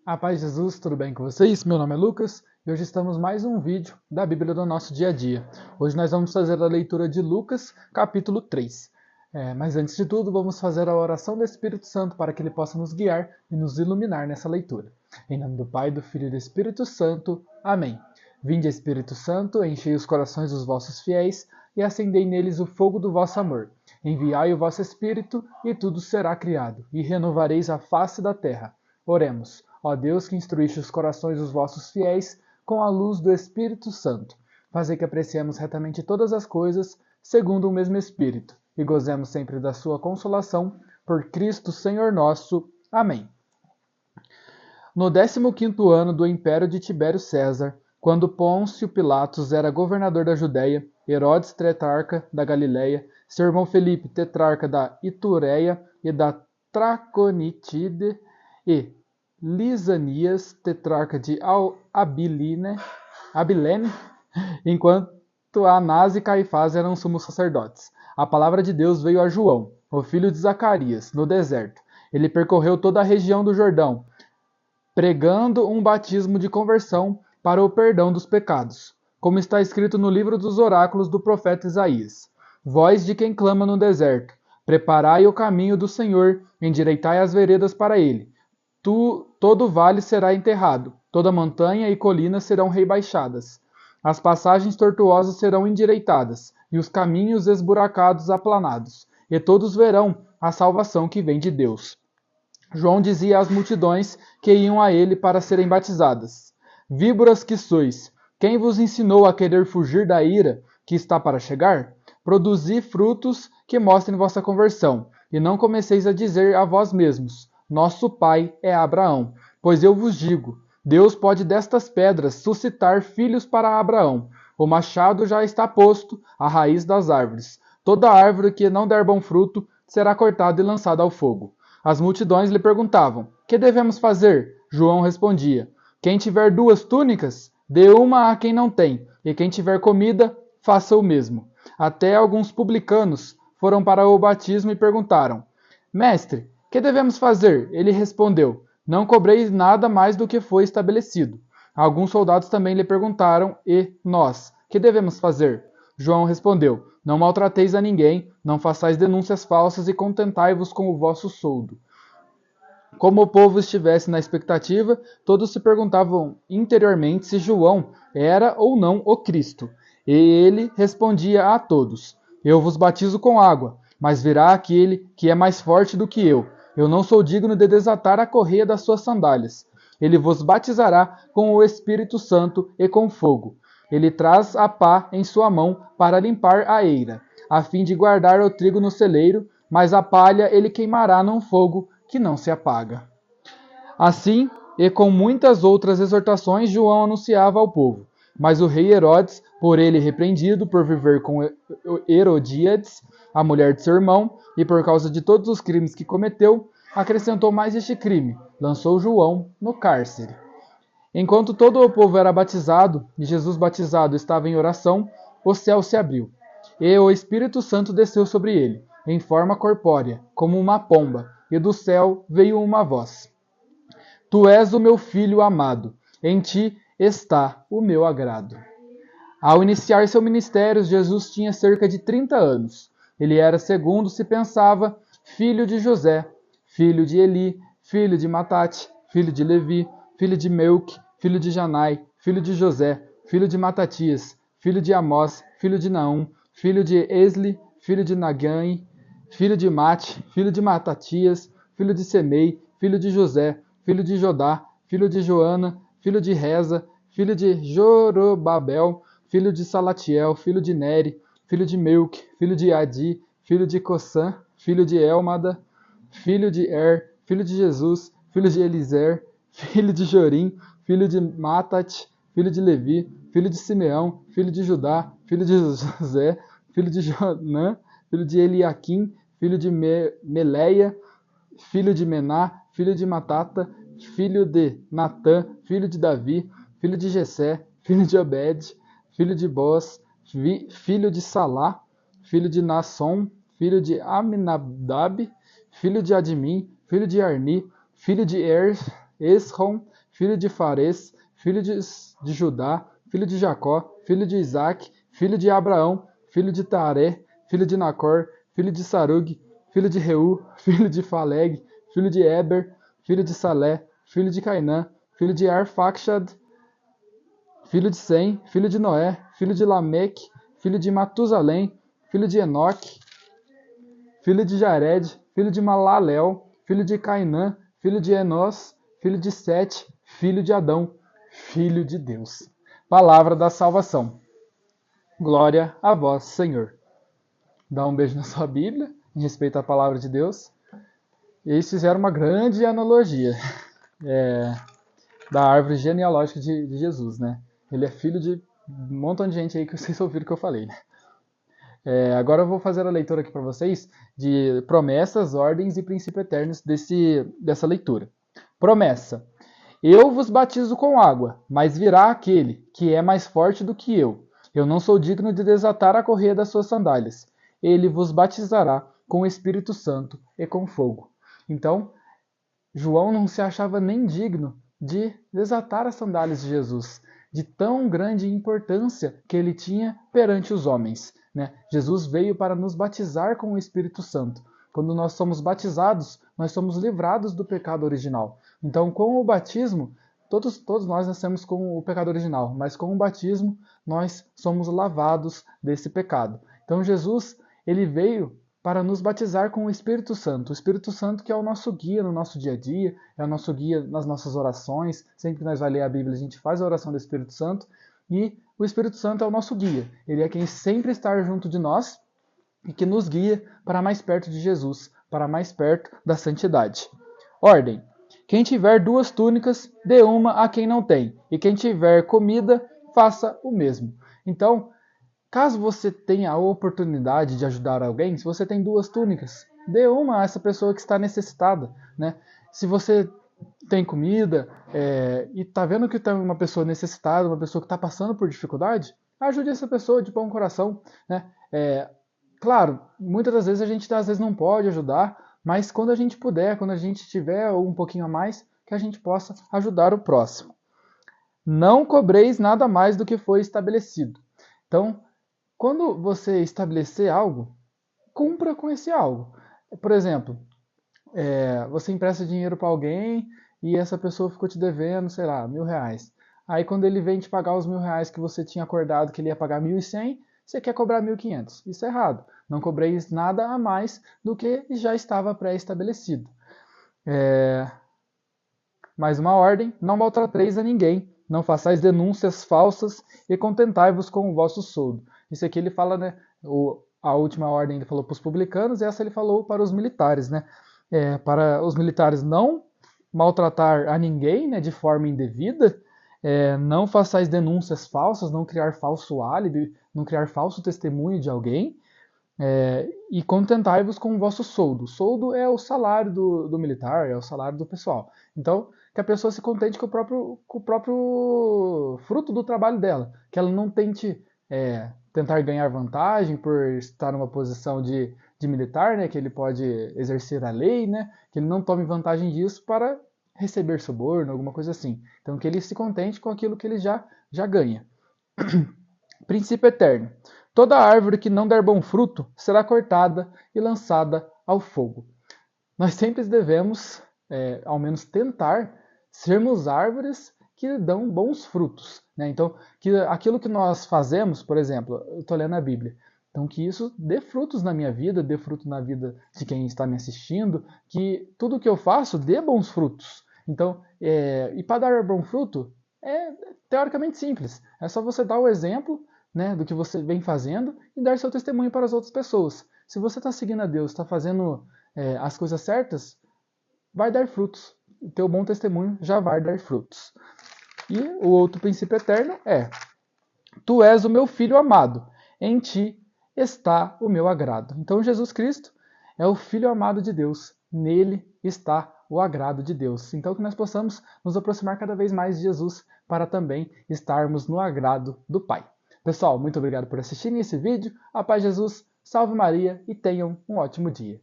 A paz de Jesus, tudo bem com vocês? Meu nome é Lucas e hoje estamos mais um vídeo da Bíblia do nosso dia a dia. Hoje nós vamos fazer a leitura de Lucas, capítulo 3. Mas antes de tudo, vamos fazer a oração do Espírito Santo para que ele possa nos guiar e nos iluminar nessa leitura. Em nome do Pai, do Filho e do Espírito Santo. Amém. Vinde, Espírito Santo, enchei os corações dos vossos fiéis e acendei neles o fogo do vosso amor. Enviai o vosso Espírito e tudo será criado, e renovareis a face da terra. Oremos. Ó Deus, que instruíste os corações dos vossos fiéis com a luz do Espírito Santo, fazei que apreciemos retamente todas as coisas, segundo o mesmo Espírito, e gozemos sempre da sua consolação, por Cristo Senhor nosso. Amém. No 15º ano do império de Tibério César, quando Pôncio Pilatos era governador da Judéia, Herodes tetrarca da Galiléia, seu irmão Felipe tetrarca da Itureia e da Traconítide, e Lisanias, tetrarca de Abilene, enquanto Anás e Caifás eram sumos sacerdotes. A palavra de Deus veio a João, o filho de Zacarias, no deserto. Ele percorreu toda a região do Jordão, pregando um batismo de conversão para o perdão dos pecados, como está escrito no livro dos oráculos do profeta Isaías. Voz de quem clama no deserto: preparai o caminho do Senhor, endireitai as veredas para ele. Todo vale será enterrado, toda montanha e colina serão rebaixadas. As passagens tortuosas serão endireitadas, e os caminhos esburacados aplanados, e todos verão a salvação que vem de Deus. João dizia às multidões que iam a ele para serem batizadas: víboras que sois, quem vos ensinou a querer fugir da ira que está para chegar? Produzi frutos que mostrem vossa conversão, e não comeceis a dizer a vós mesmos: nosso pai é Abraão. Pois eu vos digo, Deus pode destas pedras suscitar filhos para Abraão. O machado já está posto à raiz das árvores. Toda árvore que não der bom fruto será cortada e lançada ao fogo. As multidões lhe perguntavam: que devemos fazer? João respondia: quem tiver 2 túnicas, dê uma a quem não tem, e quem tiver comida, faça o mesmo. Até alguns publicanos foram para o batismo e perguntaram: mestre, que devemos fazer? Ele respondeu: não cobreis nada mais do que foi estabelecido. Alguns soldados também lhe perguntaram: e nós, que devemos fazer? João respondeu: não maltrateis a ninguém, não façais denúncias falsas e contentai-vos com o vosso soldo. Como o povo estivesse na expectativa, todos se perguntavam interiormente se João era ou não o Cristo. E ele respondia a todos: eu vos batizo com água, mas virá aquele que é mais forte do que eu. Eu não sou digno de desatar a correia das suas sandálias. Ele vos batizará com o Espírito Santo e com fogo. Ele traz a pá em sua mão para limpar a eira, a fim de guardar o trigo no celeiro, mas a palha ele queimará num fogo que não se apaga. Assim, e com muitas outras exortações, João anunciava ao povo. Mas o rei Herodes, por ele repreendido por viver com Herodíades, a mulher de seu irmão, e por causa de todos os crimes que cometeu, acrescentou mais este crime: lançou João no cárcere. Enquanto todo o povo era batizado, e Jesus batizado estava em oração, o céu se abriu, e o Espírito Santo desceu sobre ele, em forma corpórea, como uma pomba, e do céu veio uma voz: tu és o meu filho amado, em ti está o meu agrado. Ao iniciar seu ministério, Jesus tinha cerca de 30 anos. Ele era, segundo se pensava, filho de José, filho de Eli, filho de Matate, filho de Levi, filho de Melque, filho de Janai, filho de José, filho de Matatias, filho de Amós, filho de Naum, filho de Esli, filho de Nagai, filho de Mate, filho de Matatias, filho de Semei, filho de José, filho de Jodá, filho de Joana, filho de Reza, filho de Jorobabel, filho de Salatiel, filho de Neri, filho de Melque, filho de Adi, filho de Cossã, filho de Elmada, filho de filho de Jesus, filho de Elizer, filho de Jorim, filho de Matat, filho de Levi, filho de Simeão, filho de Judá, filho de José, filho de Jonã, filho de Eliaquim, filho de Meleia, filho de Mená, filho de Matata, filho de Natã, filho de Davi, filho de Jessé, filho de Obed, filho de Boaz, filho de Salá, filho de Nasson, filho de Aminadab, filho de Admim, filho de Arni, filho de Esrom, filho de Fares, filho de Judá, filho de Jacó, filho de Isaac, filho de Abraão, filho de Taré, filho de Nacor, filho de Sarug, filho de Reu, filho de Faleg, filho de Eber, filho de Salé, filho de Cainã, filho de Arfaxad, filho de Sem, filho de Noé, filho de Lameque, filho de Matusalém, filho de Enoque, filho de Jared, filho de Malalel, filho de Cainã, filho de Enós, filho de Sete, filho de Adão, filho de Deus. Palavra da salvação. Glória a vós, Senhor. Dá um beijo na sua Bíblia, em respeito à palavra de Deus. E eles fizeram uma grande analogia da árvore genealógica de Jesus, né? Ele é filho de um montão de gente aí que vocês ouviram que eu falei, né? Agora eu vou fazer a leitura aqui para vocês de promessas, ordens e princípios eternos dessa leitura. Promessa. Eu vos batizo com água, mas virá aquele que é mais forte do que eu. Eu não sou digno de desatar a correia das suas sandálias. Ele vos batizará com o Espírito Santo e com fogo. Então, João não se achava nem digno de desatar as sandálias de Jesus, de tão grande importância que ele tinha perante os homens, né? Jesus veio para nos batizar com o Espírito Santo. Quando nós somos batizados, nós somos livrados do pecado original. Então, com o batismo, todos nós nascemos com o pecado original, mas com o batismo nós somos lavados desse pecado. Então, Jesus, ele veio para nos batizar com o Espírito Santo. O Espírito Santo que é o nosso guia no nosso dia a dia, é o nosso guia nas nossas orações. Sempre que nós vamos ler a Bíblia, a gente faz a oração do Espírito Santo. E o Espírito Santo é o nosso guia. Ele é quem sempre está junto de nós e que nos guia para mais perto de Jesus, para mais perto da santidade. Ordem. Quem tiver 2 túnicas, dê uma a quem não tem. E quem tiver comida, faça o mesmo. Então, caso você tenha a oportunidade de ajudar alguém, se você tem 2 túnicas, dê uma a essa pessoa que está necessitada, né? Se você tem comida e está vendo que tem uma pessoa necessitada, uma pessoa que está passando por dificuldade, ajude essa pessoa de bom coração, né? Claro, muitas das vezes a gente não pode ajudar, mas quando a gente puder, quando a gente tiver um pouquinho a mais, que a gente possa ajudar o próximo. Não cobreis nada mais do que foi estabelecido. Então, quando você estabelecer algo, cumpra com esse algo. Por exemplo, você empresta dinheiro para alguém e essa pessoa ficou te devendo, sei lá, R$1.000. Aí quando ele vem te pagar os R$1.000 que você tinha acordado que ele ia pagar 1.100, você quer cobrar 1.500. Isso é errado. Não cobreis nada a mais do que já estava pré-estabelecido. Mais uma ordem, não maltrateis a ninguém, não façais denúncias falsas e contentai-vos com o vosso soldo. Isso aqui ele fala, né? A última ordem ele falou para os publicanos e essa ele falou para os militares, né? Para os militares não maltratar a ninguém, né, de forma indevida, não façais denúncias falsas, não criar falso álibi, não criar falso testemunho de alguém, e contentai-vos com o vosso soldo. O soldo é o salário do militar, é o salário do pessoal. Então, que a pessoa se contente com o próprio fruto do trabalho dela, que ela não tente tentar ganhar vantagem por estar numa posição de militar, né, que ele pode exercer a lei, né, que ele não tome vantagem disso para receber suborno, alguma coisa assim. Então, que ele se contente com aquilo que ele já ganha. Princípio eterno. Toda árvore que não der bom fruto será cortada e lançada ao fogo. Nós sempre devemos, ao menos tentar, sermos árvores que dão bons frutos, né? Então, que aquilo que nós fazemos, por exemplo, eu estou lendo a Bíblia, então que isso dê frutos na minha vida, dê fruto na vida de quem está me assistindo, que tudo que eu faço dê bons frutos. Então, e para dar bom fruto é teoricamente simples. É só você dar o exemplo, né, do que você vem fazendo e dar seu testemunho para as outras pessoas. Se você está seguindo a Deus, está fazendo as coisas certas, vai dar frutos. O teu bom testemunho já vai dar frutos. E o outro princípio eterno é: tu és o meu filho amado, em ti está o meu agrado. Então Jesus Cristo é o Filho amado de Deus, nele está o agrado de Deus. Então que nós possamos nos aproximar cada vez mais de Jesus para também estarmos no agrado do Pai. Pessoal, muito obrigado por assistirem esse vídeo. A paz de Jesus, salve Maria e tenham um ótimo dia.